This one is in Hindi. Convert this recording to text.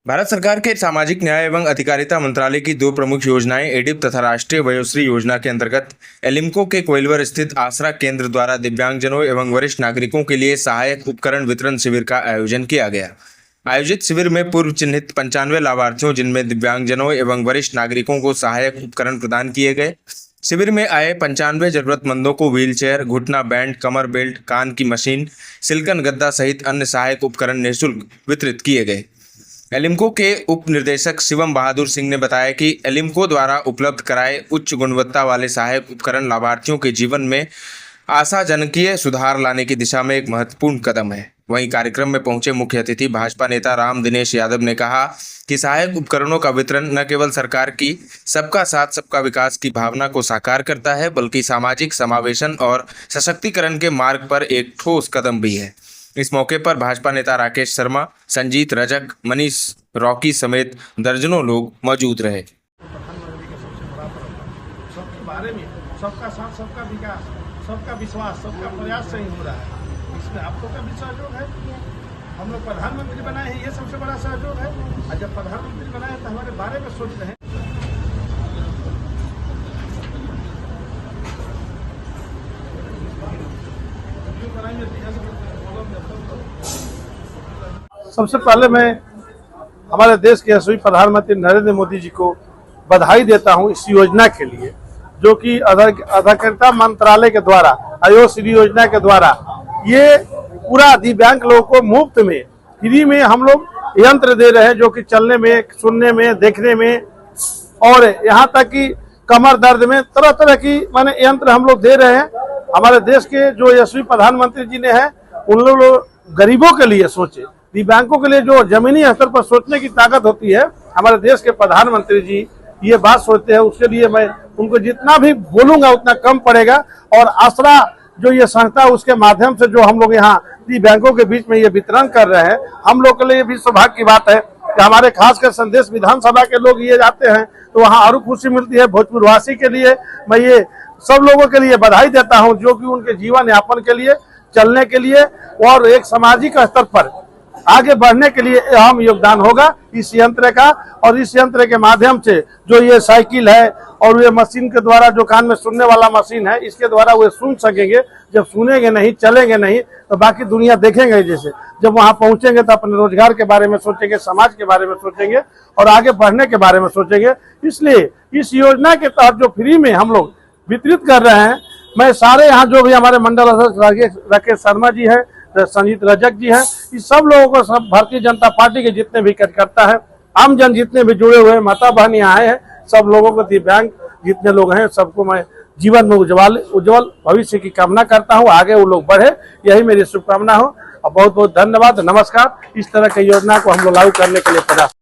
भारत सरकार के सामाजिक न्याय एवं अधिकारिता मंत्रालय की दो प्रमुख योजनाएं एडिप तथा राष्ट्रीय वयोश्री योजना के अंतर्गत एलिम्को के कोइलवर स्थित आसरा केंद्र द्वारा दिव्यांगजनों एवं वरिष्ठ नागरिकों के लिए सहायक उपकरण वितरण शिविर का आयोजन किया गया। आयोजित शिविर में पूर्व चिन्हित 95 लाभार्थियों जिनमें दिव्यांगजनों एवं वरिष्ठ नागरिकों को सहायक उपकरण प्रदान किए गए। शिविर में आए 95 जरूरतमंदों को व्हीलचेयर, घुटना बैंड, कमर बेल्ट, कान की मशीन, सिल्कन गद्दा सहित अन्य सहायक उपकरण निःशुल्क वितरित किए गए। एलिम्को के उप निर्देशक शिवम बहादुर सिंह ने बताया कि एलिम्को द्वारा उपलब्ध कराए उच्च गुणवत्ता वाले सहायक उपकरण लाभार्थियों के जीवन में आशाजनकीय सुधार लाने की दिशा में एक महत्वपूर्ण कदम है। वहीं कार्यक्रम में पहुंचे मुख्य अतिथि भाजपा नेता राम दिनेश यादव ने कहा कि सहायक उपकरणों का वितरण न केवल सरकार की सबका साथ सबका विकास की भावना को साकार करता है, बल्कि सामाजिक समावेशन और सशक्तिकरण के मार्ग पर एक ठोस कदम भी है। इस मौके पर भाजपा नेता राकेश शर्मा, संजीत रजक, मनीष रॉकी समेत दर्जनों लोग मौजूद रहे। सबके बारे में सबका साथ सबका विकास, सबका विश्वास, सबका प्रयास से ही हो रहा है। इसमें आप लोग का भी सहयोग है। हम लोग प्रधानमंत्री बनाए हैं, ये सबसे बड़ा सहयोग है। और जब प्रधानमंत्री बनाए तो हमारे बारे में सोच रहे हैं। सबसे पहले मैं हमारे देश के यशस्वी प्रधानमंत्री नरेंद्र मोदी जी को बधाई देता हूं इस योजना के लिए, जो कि अधिकारिता मंत्रालय के द्वारा वयोश्री योजना के द्वारा ये पूरा दिव्यांग लोगों को मुफ्त में फ्री में हम लोग यंत्र दे रहे हैं, जो कि चलने में, सुनने में, देखने में और यहाँ तक कि कमर दर्द में तरह तरह की माने यंत्र हम लोग दे रहे हैं। हमारे देश के जो यशस्वी प्रधानमंत्री जी ने है, उन लोग गरीबों के लिए सोचे, दिव्यांगों के लिए जो जमीनी स्तर पर सोचने की ताकत होती है, हमारे देश के प्रधानमंत्री जी ये बात सोचते हैं। उसके लिए मैं उनको जितना भी बोलूंगा उतना कम पड़ेगा। और आसरा जो ये संस्था, उसके माध्यम से जो हम लोग यहाँ दिव्यांगों के बीच में ये वितरण कर रहे हैं, हम लोग के लिए भी सौभाग्य की बात है कि हमारे खासकर संदेश विधानसभा के लोग ये जाते हैं तो वहाँ और खुशी मिलती है। भोजपुर वासी के लिए मैं ये सब लोगों के लिए बधाई देता हूँ, जो कि उनके जीवन यापन के लिए, चलने के लिए और एक सामाजिक स्तर पर आगे बढ़ने के लिए अहम योगदान होगा इस यंत्र का। और इस यंत्र के माध्यम से जो ये साइकिल है और ये मशीन के द्वारा जो कान में सुनने वाला मशीन है, इसके द्वारा वे सुन सकेंगे। जब सुनेंगे नहीं, चलेंगे नहीं, तो बाकी दुनिया देखेंगे। जैसे जब वहां पहुंचेंगे तो अपने रोजगार के बारे में सोचेंगे, समाज के बारे में सोचेंगे और आगे बढ़ने के बारे में सोचेंगे। इसलिए इस योजना के तहत जो फ्री में हम लोग वितरित कर रहे हैं, मैं सारे यहाँ जो भी हमारे मंडल अध्यक्ष राकेश शर्मा जी है, संजीत रजक जी हैं, इस सब लोगों को, सब भारतीय जनता पार्टी के जितने भी कार्यकर्ता है, आम जन जितने भी जुड़े हुए माता बहन यहाँ आए हैं, सब लोगों को, दिव्यांग जितने लोग हैं, सबको मैं जीवन में उज्जवल भविष्य की कामना करता हूँ। आगे वो लोग बढ़े, यही मेरी शुभकामना हो। और बहुत बहुत धन्यवाद, नमस्कार। इस तरह की योजना को हम लोग लागू करने के लिए प्रयास